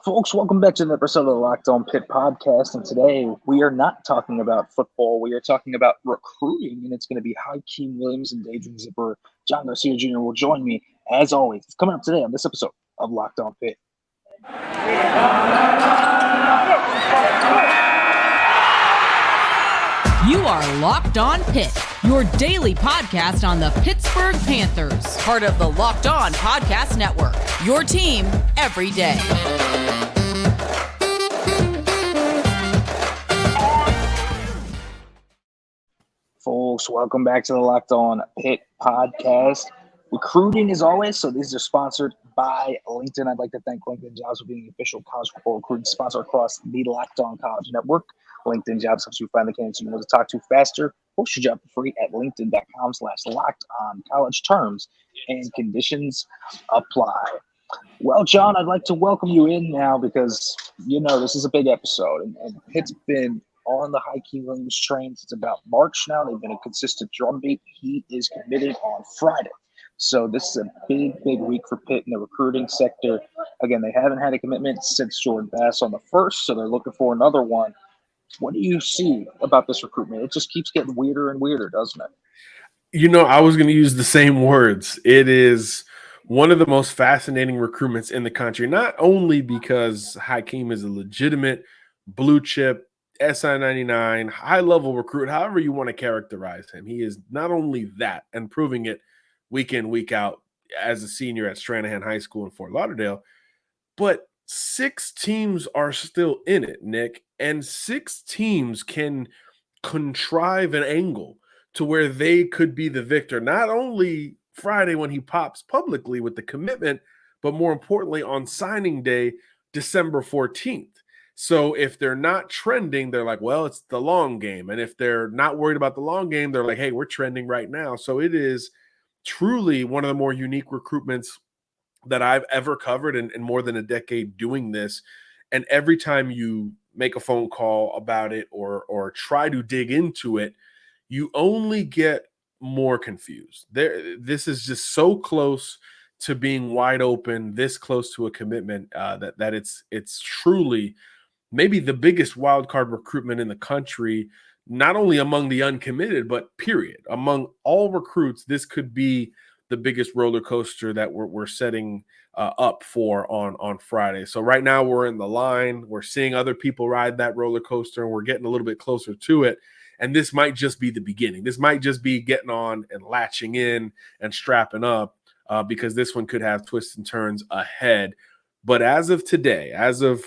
Folks, welcome back to another episode of the Locked On Pitt podcast. And today we are not talking about football. We are talking about recruiting, and it's going to be Hykeem Williams and Daidren Zipperer. John Garcia Jr. will join me, as always. It's coming up today on this episode of Locked On Pitt. You are Locked On Pitt, your daily podcast on the Pittsburgh Panthers, part of the Locked On Podcast Network, your team every day. Folks, welcome back to the Locked On Pitt podcast. Recruiting as always, so these are sponsored by LinkedIn. I'd like to thank LinkedIn Jobs for being the official college football recruiting sponsor across the Locked On College Network. LinkedIn Jobs helps you find the candidates you want to talk to faster. Post your job for free at linkedin.com/lockedoncollege. Terms and conditions apply. Well, John, I'd like to welcome you in now because, this is a big episode. And Pitt's been on the Hykeem Williams train since about March now. They've been a consistent drumbeat. He is committed on Friday. So this is a big, big week for Pitt in the recruiting sector. Again, they haven't had a commitment since Jordan Bass on the 1st, so they're looking for another one. What do you see about this recruitment? It just keeps getting weirder and weirder, doesn't it? I was going to use the same words. It is one of the most fascinating recruitments in the country, not only because Hykeem is a legitimate blue chip, SI-99, high-level recruit, however you want to characterize him. He is not only that and proving it week in, week out as a senior at Stranahan High School in Fort Lauderdale, but 6 teams are still in it, Nick, and 6 teams can contrive an angle to where they could be the victor, not only Friday when he pops publicly with the commitment, but more importantly on signing day, December 14th. So if they're not trending, they're like, well, it's the long game. And if they're not worried about the long game, they're like, hey, we're trending right now. So it is truly one of the more unique recruitments that I've ever covered in more than a decade doing this. And every time you make a phone call about it or try to dig into it, you only get more confused. This is just so close to being wide open, this close to a commitment that it's truly maybe the biggest wild card recruitment in the country, not only among the uncommitted, but period. Among all recruits, this could be the biggest roller coaster that we're setting up for on Friday. So right now we're in the line. We're seeing other people ride that roller coaster, and we're getting a little bit closer to it. And this might just be the beginning. This might just be getting on and latching in and strapping up because this one could have twists and turns ahead. But as of today, as of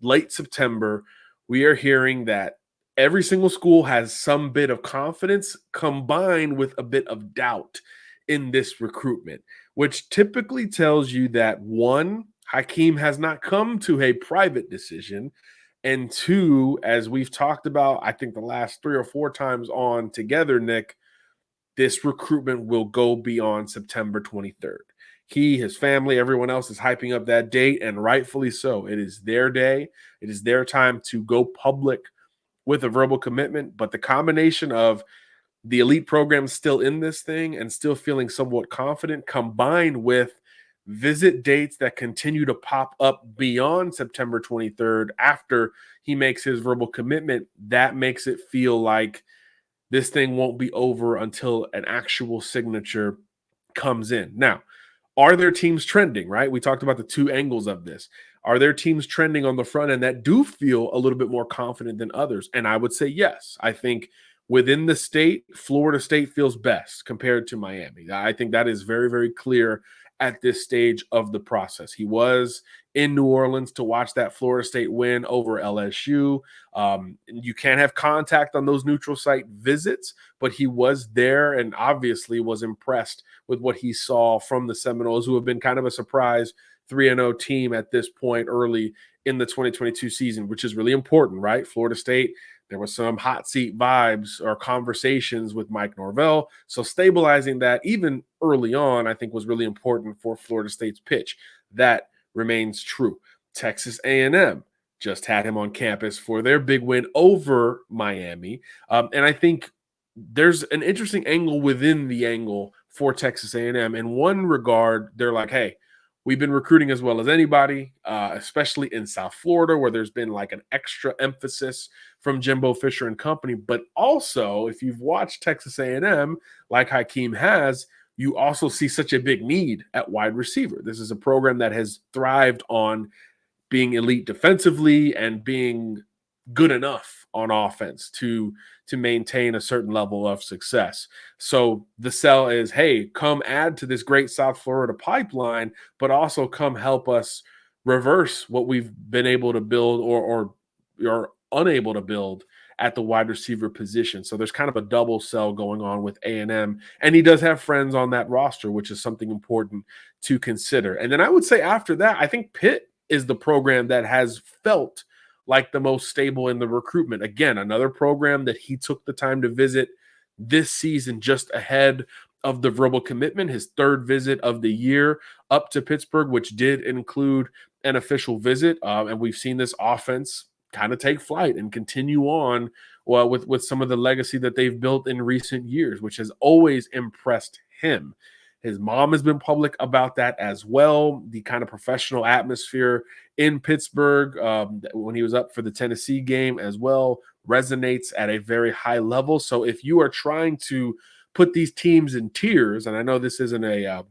late September, we are hearing that every single school has some bit of confidence combined with a bit of doubt in this recruitment, which typically tells you that 1, Hykeem has not come to a private decision, and 2, as we've talked about, I think the last 3 or 4 times on together, Nick, this recruitment will go beyond September 23rd. He, his family, everyone else is hyping up that date, and rightfully so. It is their day. It is their time to go public with a verbal commitment, but the combination of the elite program still in this thing and still feeling somewhat confident, combined with visit dates that continue to pop up beyond September 23rd after he makes his verbal commitment, that makes it feel like this thing won't be over until an actual signature comes in. Now, are there teams trending, right? We talked about the 2 angles of this. Are there teams trending on the front end that do feel a little bit more confident than others? And I would say yes. I think within the state, Florida State feels best compared to Miami. I think that is very, very clear at this stage of the process. He was in New Orleans to watch that Florida State win over LSU. You can't have contact on those neutral site visits, but he was there and obviously was impressed with what he saw from the Seminoles, who have been kind of a surprise 3-0 team at this point early in the 2022 season, which is really important, right? Florida State, there was some hot seat vibes or conversations with Mike Norvell. So stabilizing that even early on, I think was really important for Florida State's pitch. That remains true. Texas A&M just had him on campus for their big win over Miami. And I think there's an interesting angle within the angle for Texas A&M. In one regard, they're like, hey, we've been recruiting as well as anybody, especially in South Florida, where there's been like an extra emphasis from Jimbo Fisher and company. But also, if you've watched Texas A&M, like Hykeem has, you also see such a big need at wide receiver. This is a program that has thrived on being elite defensively and being good enough on offense to maintain a certain level of success. So the sell is, hey, come add to this great South Florida pipeline, but also come help us reverse what we've been able to build or are unable to build at the wide receiver position. So there's kind of a double sell going on with A&M, and he does have friends on that roster, which is something important to consider. And then I would say after that, I think Pitt is the program that has felt like the most stable in the recruitment. Again, another program that he took the time to visit this season just ahead of the verbal commitment, his third visit of the year up to Pittsburgh, which did include an official visit. And we've seen this offense kind of take flight and continue on with some of the legacy that they've built in recent years, which has always impressed him. His mom has been public about that as well. The kind of professional atmosphere in Pittsburgh when he was up for the Tennessee game as well resonates at a very high level. So if you are trying to put these teams in tiers, and I know this isn't a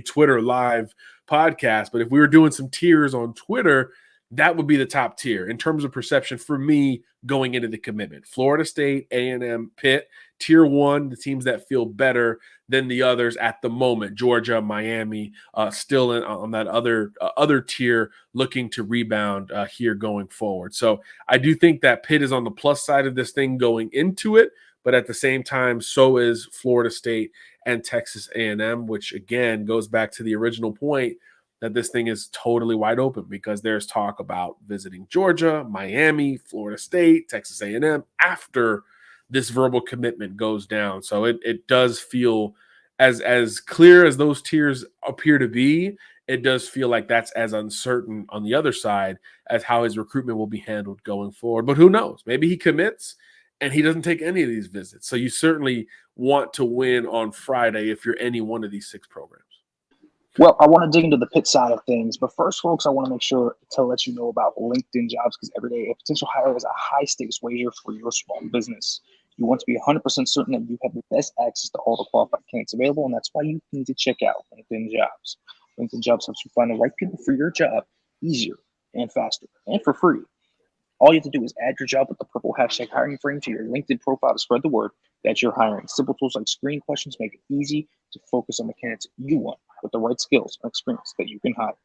Twitter live podcast, but if we were doing some tiers on Twitter, that would be the top tier in terms of perception for me going into the commitment. Florida State, A&M, Pitt, tier one, the teams that feel better than the others at the moment. Georgia, Miami, still on that other tier, looking to rebound here going forward. So I do think that Pitt is on the plus side of this thing going into it, but at the same time, so is Florida State and Texas A&M, which again goes back to the original point that this thing is totally wide open because there's talk about visiting Georgia, Miami, Florida State, Texas A&M after this verbal commitment goes down. So it does feel as clear as those tiers appear to be. It does feel like that's as uncertain on the other side as how his recruitment will be handled going forward. But who knows? Maybe he commits and he doesn't take any of these visits. So you certainly want to win on Friday if you're any one of these 6 programs. Well, I want to dig into the Pitt side of things, but first, folks, I want to make sure to let you know about LinkedIn Jobs, because every day a potential hire is a high-stakes wager for your small business. You want to be 100% certain that you have the best access to all the qualified candidates available, and that's why you need to check out LinkedIn Jobs. LinkedIn Jobs helps you find the right people for your job easier and faster and for free. All you have to do is add your job with the purple hashtag hiring frame to your LinkedIn profile to spread the word that you're hiring. Simple tools like screening questions make it easy to focus on the candidates you want with the right skills and experience that you can hire.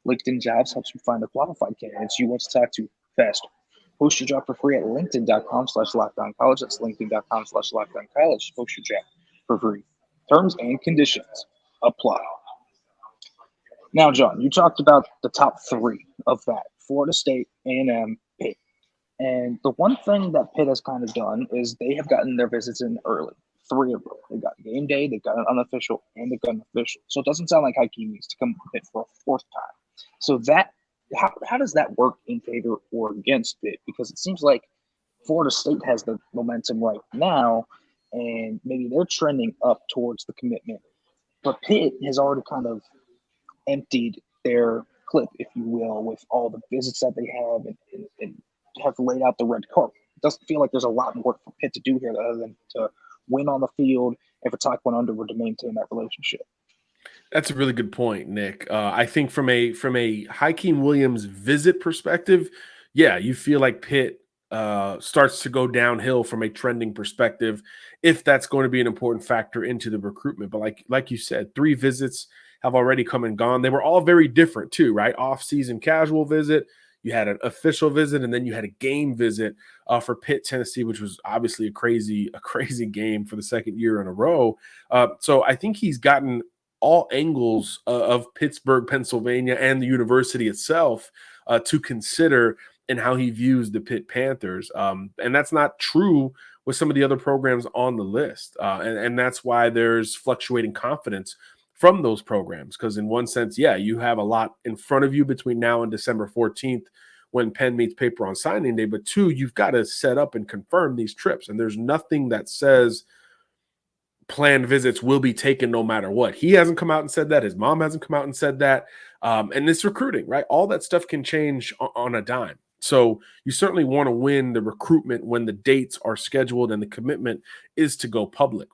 LinkedIn Jobs helps you find the qualified candidates you want to talk to faster. Post your job for free at linkedin.com/lockdowncollege. That's linkedin.com/lockdowncollege. Post your job for free. Terms and conditions apply. Now, John, you talked about the top 3 of that: Florida State, A&M, Pitt. And the one thing that Pitt has kind of done is they have gotten their visits in early. 3 of them. They got game day, they got an unofficial, and they got an official. So it doesn't sound like Hykeem needs to come to Pitt for a 4th time. So that how does that work in favor or against Pitt? Because it seems like Florida State has the momentum right now, and maybe they're trending up towards the commitment. But Pitt has already kind of emptied their clip, if you will, with all the visits that they have and have laid out the red carpet. It doesn't feel like there's a lot more for Pitt to do here other than to win on the field and for Taekwondo Underwood to maintain that relationship. That's a really good point, Nick. I think from a Hykeem Williams visit perspective, yeah, you feel like Pitt starts to go downhill from a trending perspective, if that's going to be an important factor into the recruitment. But like you said, 3 visits have already come and gone. They were all very different too, right? Off-season casual visit, you had an official visit, and then you had a game visit for Pitt, Tennessee, which was obviously a crazy game for the 2nd year in a row. So I think he's gotten all angles of Pittsburgh, Pennsylvania, and the university itself to consider in how he views the Pitt Panthers. And that's not true with some of the other programs on the list. And that's why there's fluctuating confidence from those programs. Because in one sense, yeah, you have a lot in front of you between now and December 14th when pen meets paper on signing day. But 2, you've got to set up and confirm these trips. And there's nothing that says planned visits will be taken no matter what. He hasn't come out and said that. His mom hasn't come out and said that. And it's recruiting, right? All that stuff can change on a dime. So you certainly want to win the recruitment when the dates are scheduled and the commitment is to go public.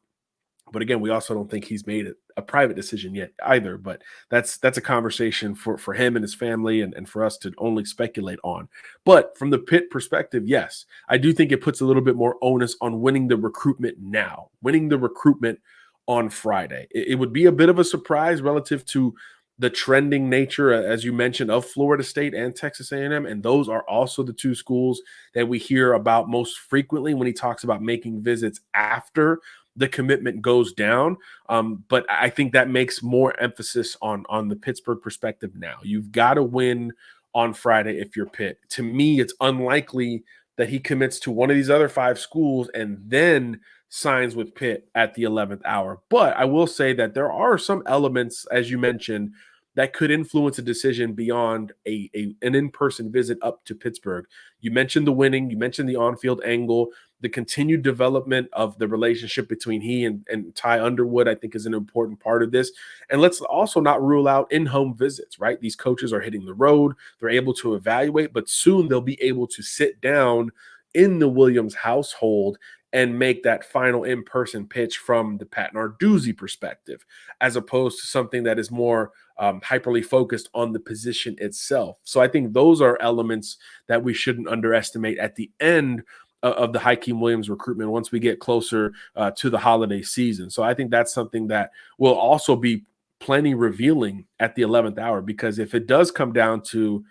But again, we also don't think he's made it a private decision yet either. But that's a conversation for him and his family and for us to only speculate on. But from the Pitt perspective, yes, I do think it puts a little bit more onus on winning the recruitment now, winning the recruitment on Friday. It would be a bit of a surprise relative to the trending nature, as you mentioned, of Florida State and Texas A&M, and those are also the two schools that we hear about most frequently when he talks about making visits after the commitment goes down. But I think that makes more emphasis on the Pittsburgh perspective now. You've got to win on Friday if you're Pitt. To me, it's unlikely that he commits to one of these other 5 schools and then signs with Pitt at the 11th hour. But I will say that there are some elements, as you mentioned, that could influence a decision beyond an in-person visit up to Pittsburgh. You mentioned the winning, you mentioned the on-field angle, the continued development of the relationship between he and Ty Underwood, I think, is an important part of this. And let's also not rule out in-home visits, right? These coaches are hitting the road. They're able to evaluate, but soon they'll be able to sit down in the Williams household and make that final in-person pitch from the Pat Narduzzi perspective, as opposed to something that is more hyperly focused on the position itself. So I think those are elements that we shouldn't underestimate at the end of the Hykeem Williams recruitment once we get closer to the holiday season. So I think that's something that will also be plenty revealing at the 11th hour, because if it does come down to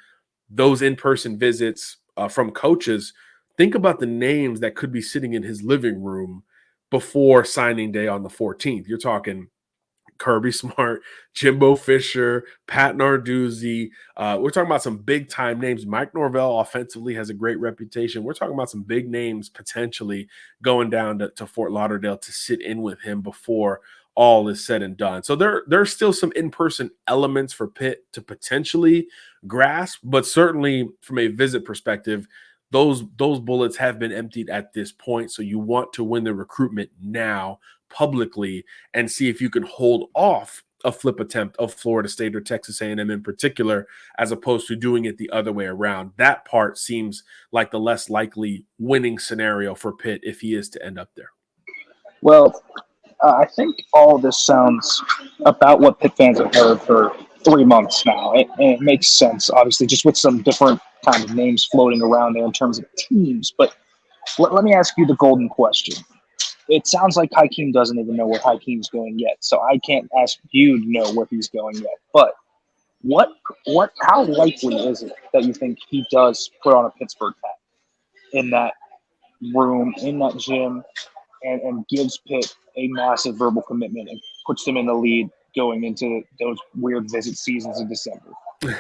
those in-person visits from coaches, think about the names that could be sitting in his living room before signing day on the 14th. You're talking Kirby Smart, Jimbo Fisher, Pat Narduzzi. We're talking about some big-time names. Mike Norvell offensively has a great reputation. We're talking about some big names potentially going down to Fort Lauderdale to sit in with him before all is said and done. So there's still some in-person elements for Pitt to potentially grasp, but certainly from a visit perspective, those bullets have been emptied at this point. So you want to win the recruitment now publicly and see if you can hold off a flip attempt of Florida State or Texas A&M in particular, as opposed to doing it the other way around. That part seems like the less likely winning scenario for Pitt if he is to end up there. Well, I think all this sounds about what Pitt fans have heard for 3 months now. And it makes sense, obviously, just with some different kind of names floating around there in terms of teams. But let me ask you the golden question. It sounds like Hykeem doesn't even know where Hykeem's going yet, so I can't ask you to know where he's going yet. But how likely is it that you think he does put on a Pittsburgh hat in that room, in that gym, and gives Pitt a massive verbal commitment and puts them in the lead going into those weird visit seasons in December?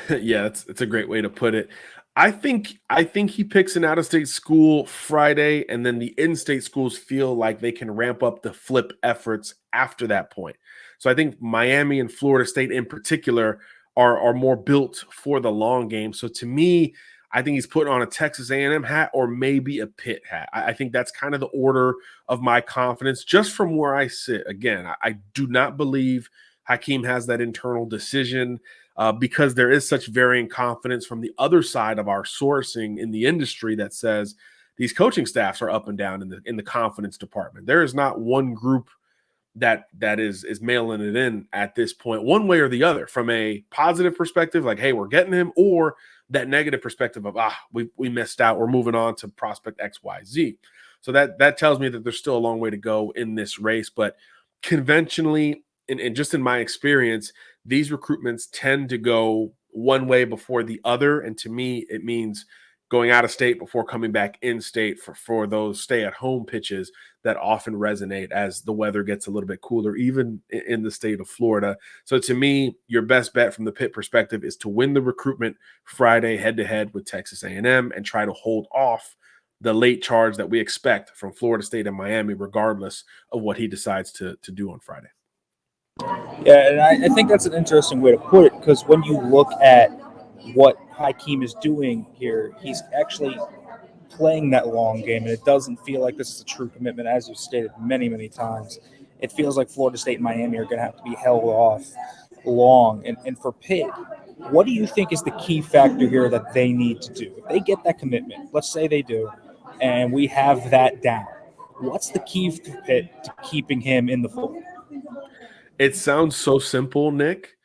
Yeah, it's a great way to put it. I think he picks an out-of-state school Friday, and then the in-state schools feel like they can ramp up the flip efforts after that point. So I think Miami and Florida State in particular are more built for the long game. So to me, I think he's putting on a Texas A&M hat or maybe a Pitt hat. I think that's kind of the order of my confidence just from where I sit. Again, I do not believe Hykeem has that internal decision because there is such varying confidence from the other side of our sourcing in the industry that says these coaching staffs are up and down in the confidence department. There is not one group that is mailing it in at this point, one way or the other, from a positive perspective, like, hey, we're getting him, or that negative perspective of, we missed out, we're moving on to prospect XYZ. So that tells me that there's still a long way to go in this race. But conventionally, and just in my experience, these recruitments tend to go one way before the other. And to me, it means going out of state before coming back in state for those stay-at-home pitches that often resonate as the weather gets a little bit cooler, even in the state of Florida. So to me, your best bet from the Pitt perspective is to win the recruitment Friday head-to-head with Texas A&M and try to hold off the late charge that we expect from Florida State and Miami, regardless of what he decides to do on Friday. Yeah, and I think that's an interesting way to put it, because when you look at what Hykeem is doing here, he's actually playing that long game, and it doesn't feel like this is a true commitment, as you've stated many, many times. it feels like Florida State and Miami are going to have to be held off long. And for Pitt, what do you think is the key factor here that they need to do? If they get that commitment, let's say they do, and we have that down, what's the key for Pitt to keeping him in the fold? It sounds so simple, Nick,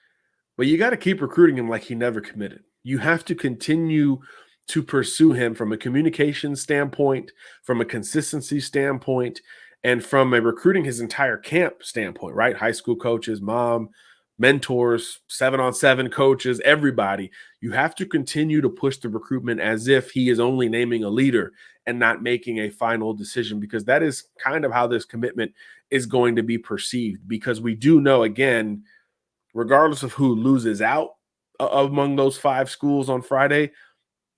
but you got to keep recruiting him like he never committed. You have to continue to pursue him from a communication standpoint, from a consistency standpoint, and from a recruiting his entire camp standpoint, right? High school coaches, mom, mentors, 7-on-7 coaches, everybody. You have to continue to push the recruitment as if he is only naming a leader and not making a final decision, because that is kind of how this commitment is going to be perceived. Because we do know, again, regardless of who loses out among those 5 schools on Friday,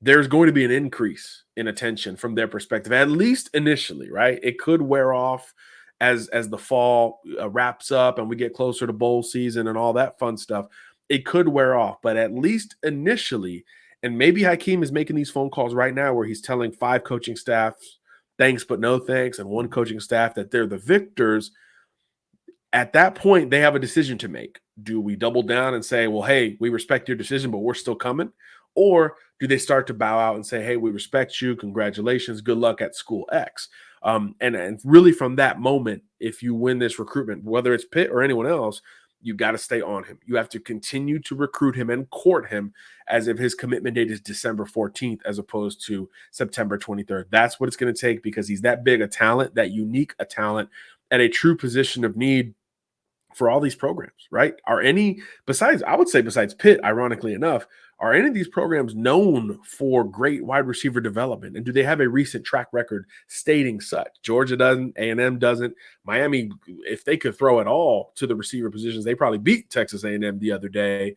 there's going to be an increase in attention from their perspective, at least initially, right? It could wear off as the fall wraps up and we get closer to bowl season and all that fun stuff. It could wear off, but at least initially, and maybe Hykeem is making these phone calls right now where he's telling 5 coaching staffs thanks but no thanks and 1 coaching staff that they're the victors. At that point, they have a decision to make. Do we double down and say, well, hey, we respect your decision, but we're still coming? Or do they start to bow out and say, hey, we respect you, congratulations, good luck at school X? And really from that moment, if you win this recruitment, whether it's Pitt or anyone else, you got to stay on him. You have to continue to recruit him and court him as if his commitment date is December 14th as opposed to September 23rd. That's what it's going to take, because he's that big a talent, that unique a talent at a true position of need for all these programs, right? Are any, besides Pitt, ironically enough, are any of these programs known for great wide receiver development? And do they have a recent track record stating such? Georgia doesn't, A&M doesn't. Miami, if they could throw it all to the receiver positions, they probably beat Texas A&M the other day.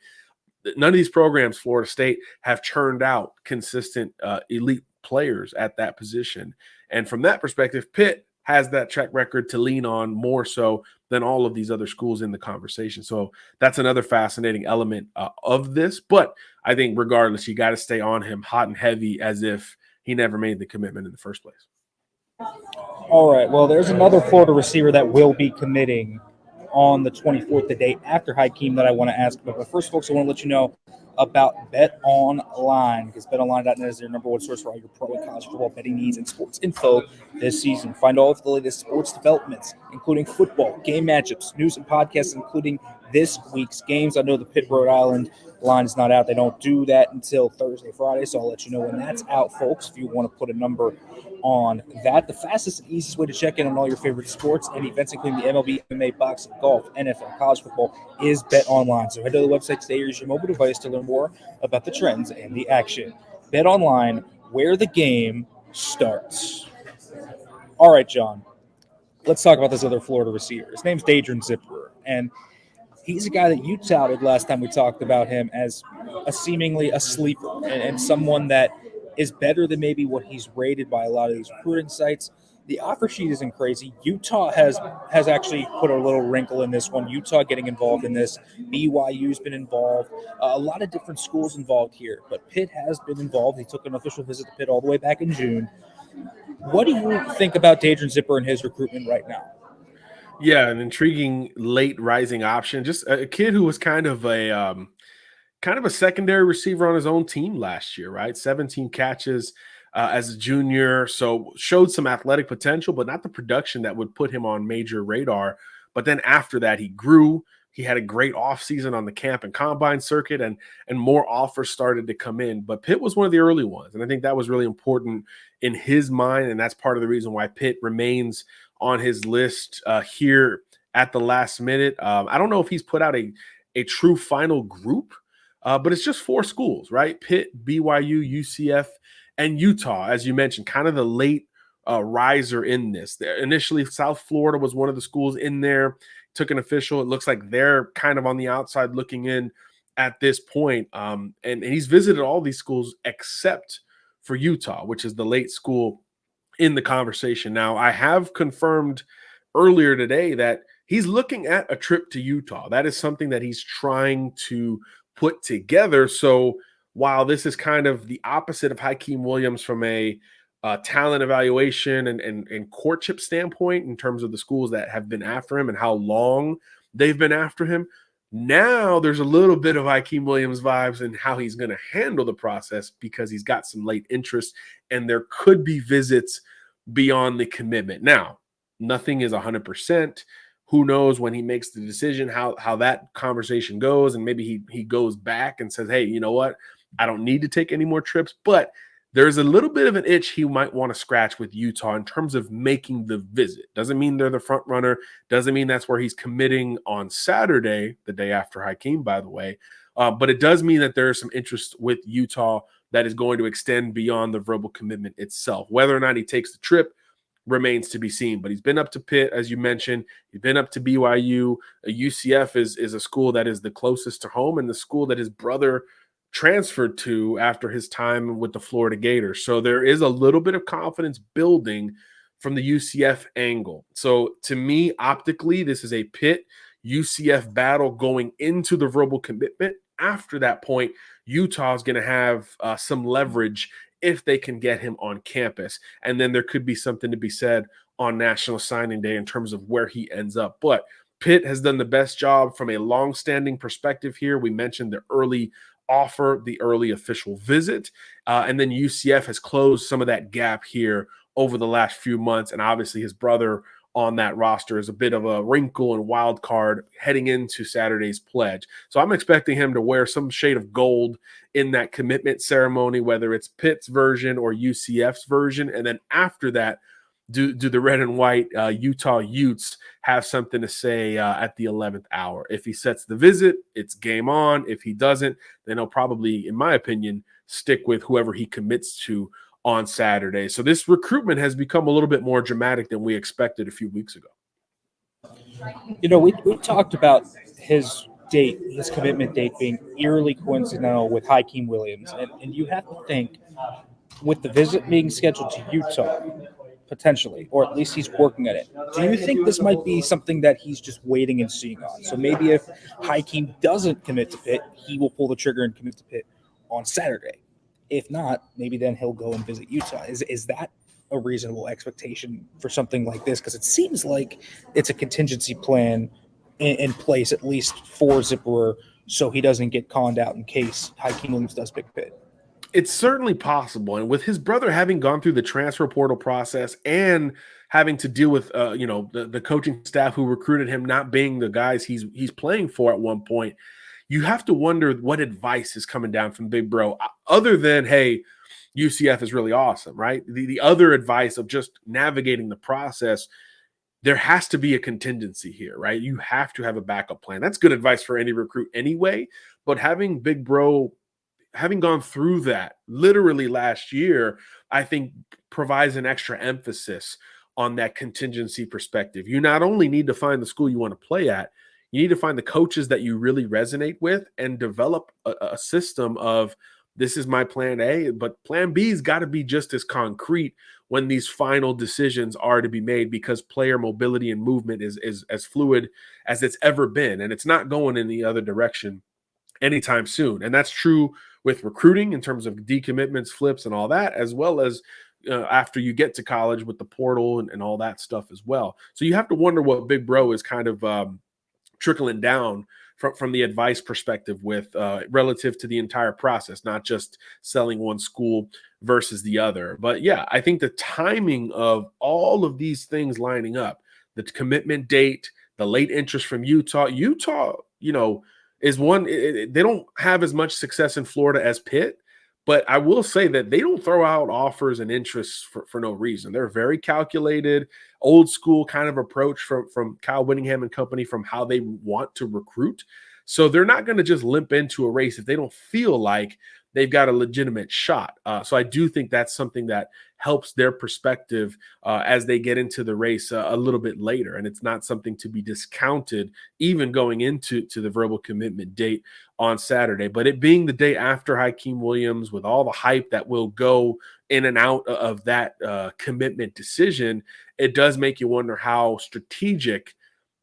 None of these programs, Florida State, have churned out consistent elite players at that position. And from that perspective, Pitt has that track record to lean on more so than all of these other schools in the conversation. So that's another fascinating element of this. But I think regardless, you got to stay on him hot and heavy as if he never made the commitment in the first place. All right. Well, there's another Florida receiver that will be committing on the 24th, the day after Hykeem, that I want to ask about. But first, folks, I want to let you know about Bet Online, because BetOnline.net is their number one source for all your pro and college football betting needs and sports info this season. Find all of the latest sports developments, including football, game matchups, news, and podcasts, including this week's games. I know the Pitt, Rhode Island line is not out. They don't do that until Thursday, Friday, so I'll let you know when that's out, folks, if you want to put a number on that. The fastest and easiest way to check in on all your favorite sports and events, including the MLB, MMA, boxing, golf, NFL, college football, is Bet Online. So head to the website today or use your mobile device to learn more about the trends and the action. Bet Online, where the game starts. All right, John, let's talk about this other Florida receiver. His name's Daidren Zipperer, and he's a guy that you touted last time we talked about him as seemingly a sleeper and someone that is better than maybe what he's rated by a lot of these recruiting sites. The offer sheet isn't crazy. Utah has actually put a little wrinkle in this one. Utah getting involved in this. BYU's been involved. A lot of different schools involved here, but Pitt has been involved. He took an official visit to Pitt all the way back in June. What do you think about Daidren Zipperer and his recruitment right now? Yeah, an intriguing late rising option. Just a kid who was kind of a secondary receiver on his own team last year, right? 17 catches as a junior, so showed some athletic potential, but not the production that would put him on major radar. But then after that, he grew. He had a great offseason on the camp and combine circuit, and more offers started to come in. But Pitt was one of the early ones, and I think that was really important in his mind, and that's part of the reason why Pitt remains on his list here at the last minute. I don't know if he's put out a true final group, but it's just 4 schools, right? Pitt, BYU, UCF, and Utah, as you mentioned, kind of the late riser in this. Initially, South Florida was one of the schools in there, took an official. It looks like they're kind of on the outside looking in at this point. And he's visited all these schools except for Utah, which is the late school in the conversation. Now, I have confirmed earlier today that he's looking at a trip to Utah. That is something that he's trying to put together. So while this is kind of the opposite of Hykeem Williams from a talent evaluation and courtship standpoint in terms of the schools that have been after him and how long they've been after him. Now there's a little bit of Hykeem Williams vibes and how he's going to handle the process because he's got some late interest and there could be visits beyond the commitment. Now, nothing is 100%. Who knows when he makes the decision, how that conversation goes. And maybe he goes back and says, hey, you know what? I don't need to take any more trips. But there's a little bit of an itch he might want to scratch with Utah in terms of making the visit. Doesn't mean they're the front runner. Doesn't mean that's where he's committing on Saturday, the day after Hykeem, by the way. But it does mean that there's some interest with Utah that is going to extend beyond the verbal commitment itself. Whether or not he takes the trip remains to be seen. But he's been up to Pitt, as you mentioned. He's been up to BYU. UCF is a school that is the closest to home and the school that his brother transferred to after his time with the Florida Gators. So there is a little bit of confidence building from the UCF angle. So to me, optically, this is a Pitt UCF battle going into the verbal commitment. After that point, Utah is going to have some leverage if they can get him on campus. And then there could be something to be said on National Signing Day in terms of where he ends up. But Pitt has done the best job from a long-standing perspective here. We mentioned the early offer, the early official visit, and then UCF has closed some of that gap here over the last few months, and obviously his brother on that roster is a bit of a wrinkle and wild card heading into Saturday's pledge. So I'm expecting him to wear some shade of gold in that commitment ceremony, whether it's Pitt's version or UCF's version, and then after that, do the red and white Utah Utes have something to say at the 11th hour? If he sets the visit, it's game on. If he doesn't, then he'll probably, in my opinion, stick with whoever he commits to on Saturday. So this recruitment has become a little bit more dramatic than we expected a few weeks ago. You know, we talked about his date, his commitment date being eerily coincidental with Hykeem Williams. And you have to think, with the visit being scheduled to Utah, potentially, or at least he's working at it. Do you think this might be something that he's just waiting and seeing on? So maybe if Hykeem doesn't commit to Pitt, he will pull the trigger and commit to Pitt on Saturday. If not, maybe then he'll go and visit Utah. Is that a reasonable expectation for something like this? Because it seems like it's a contingency plan in place, at least for Zipperer, so he doesn't get conned out in case Hykeem Williams does pick Pitt. It's certainly possible. And with his brother having gone through the transfer portal process and having to deal with, the coaching staff who recruited him not being the guys he's playing for at one point, you have to wonder what advice is coming down from Big Bro other than, hey, UCF is really awesome, right? The other advice of just navigating the process, there has to be a contingency here, right? You have to have a backup plan. That's good advice for any recruit anyway, but having Big Bro having gone through that literally last year, I think provides an extra emphasis on that contingency perspective. You not only need to find the school you want to play at, you need to find the coaches that you really resonate with and develop a system of, this is my plan A, but plan B's got to be just as concrete when these final decisions are to be made, because player mobility and movement is as fluid as it's ever been. And it's not going in the other direction anytime soon. And that's true with recruiting in terms of decommitments, flips, and all that, as well as after you get to college with the portal and all that stuff as well. So you have to wonder what Big Bro is kind of trickling down from the advice perspective with relative to the entire process, not just selling one school versus the other. But yeah, I think the timing of all of these things lining up, the commitment date, the late interest from Utah, is one. They don't have as much success in Florida as Pitt, but I will say that they don't throw out offers and interests for no reason. They're very calculated, old school kind of approach from Kyle Whittingham and company from how they want to recruit. So they're not going to just limp into a race if they don't feel like they've got a legitimate shot. So I do think that's something that helps their perspective as they get into the race a little bit later. And it's not something to be discounted even going into the verbal commitment date on Saturday. But it being the day after Hykeem Williams, with all the hype that will go in and out of that commitment decision, it does make you wonder how strategic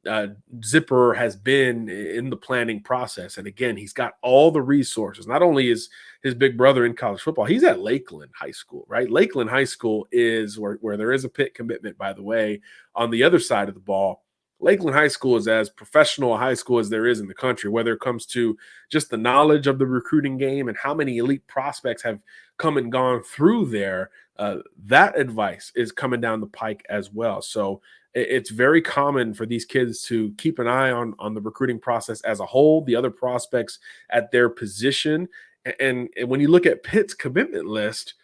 Zipperer has been in the planning process. And again, he's got all the resources. Not only is his big brother in college football. He's at Lakeland High School, right? Lakeland High School is where there is a Pitt commitment, by the way, on the other side of the ball. Lakeland High School is as professional a high school as there is in the country, whether it comes to just the knowledge of the recruiting game and how many elite prospects have come and gone through there. That advice is coming down the pike as well. So it's very common for these kids to keep an eye on the recruiting process as a whole, the other prospects at their position. And when you look at Pitt's commitment list,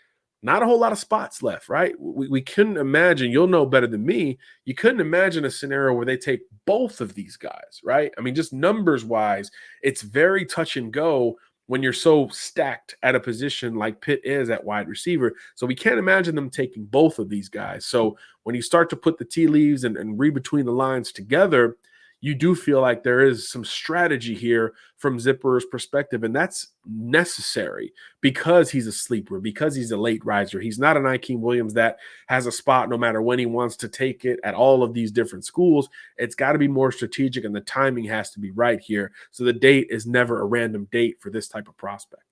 not a whole lot of spots left, right? We couldn't imagine, you'll know better than me, you couldn't imagine a scenario where they take both of these guys, right? I mean, just numbers wise, it's very touch and go when you're so stacked at a position like Pitt is at wide receiver. So we can't imagine them taking both of these guys. So when you start to put the tea leaves and read between the lines together, you do feel like there is some strategy here from Zipperer's perspective, and that's necessary because he's a sleeper, because he's a late riser. He's not an Hykeem Williams that has a spot no matter when he wants to take it at all of these different schools. It's got to be more strategic, and the timing has to be right here. So the date is never a random date for this type of prospect.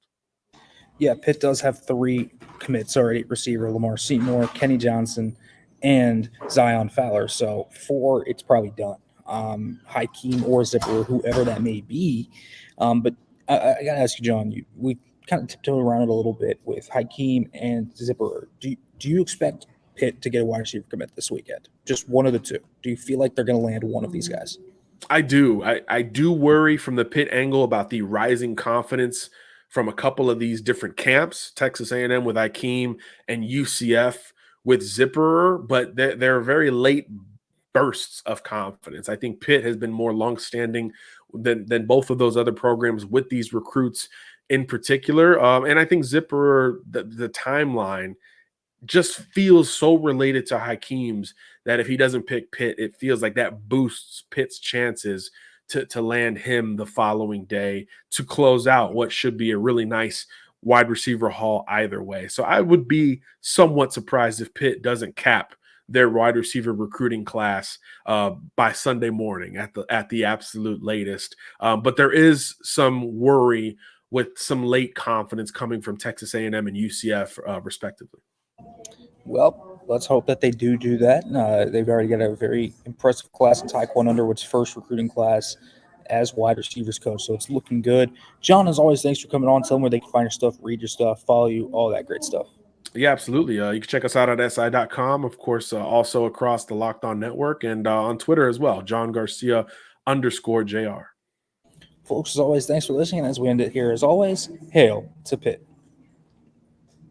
Yeah, Pitt does have 3 commits already at receiver: Lamar Seymour, Kenny Johnson, and Zion Fowler. So 4, it's probably done. Hykeem or Zipperer, whoever that may be. But I got to ask you, John, we kind of tiptoed around it a little bit with Hykeem and Zipperer. Do you expect Pitt to get a wide receiver commit this weekend? Just one of the two. Do you feel like they're going to land one of these guys? I do. I do worry from the Pitt angle about the rising confidence from a couple of these different camps, Texas A&M with Hykeem and UCF with Zipperer, but they're very late bursts of confidence. I think Pitt has been more longstanding than both of those other programs with these recruits in particular. And I think Zipperer, the timeline just feels so related to Hykeem's that if he doesn't pick Pitt, it feels like that boosts Pitt's chances to land him the following day to close out what should be a really nice wide receiver haul either way. So I would be somewhat surprised if Pitt doesn't cap their wide receiver recruiting class by Sunday morning at the absolute latest. But there is some worry with some late confidence coming from Texas A&M and UCF respectively. Well, let's hope that they do that. They've already got a very impressive class in Taekwondo Underwood's first recruiting class as wide receivers coach. So it's looking good. John, as always, thanks for coming on. Tell them where they can find your stuff, read your stuff, follow you, all that great stuff. Yeah, absolutely. You can check us out at si.com, of course, also across the Locked On Network and on Twitter as well, John Garcia _JR. Folks, as always, thanks for listening. And as we end it here, as always, hail to Pitt.